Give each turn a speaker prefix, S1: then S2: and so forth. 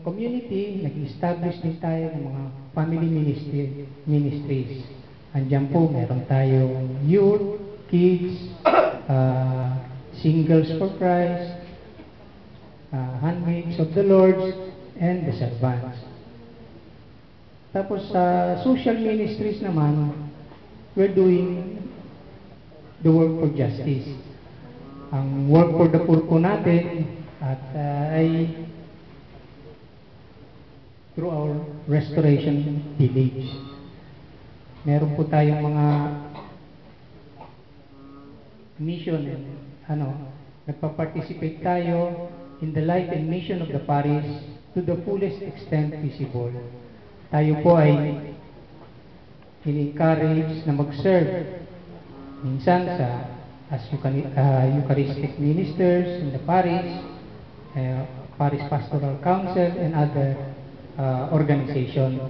S1: community, nag-establish din tayo ng mga family ministries. Andiyan po, meron tayong youth, kids, singles for Christ, handmaids of the Lord, and the servants. Tapos sa social ministries naman, we're doing the work for justice. Ang work for the poor po natin at ay through our restoration village. Meron po tayong mga mission, nagpa-participate tayo in the life and mission of the parish to the fullest extent visible. Tayo po ay in-encourage na mag-serve minsan as Eucharistic ministers in the parish, parish pastoral council, and other organization.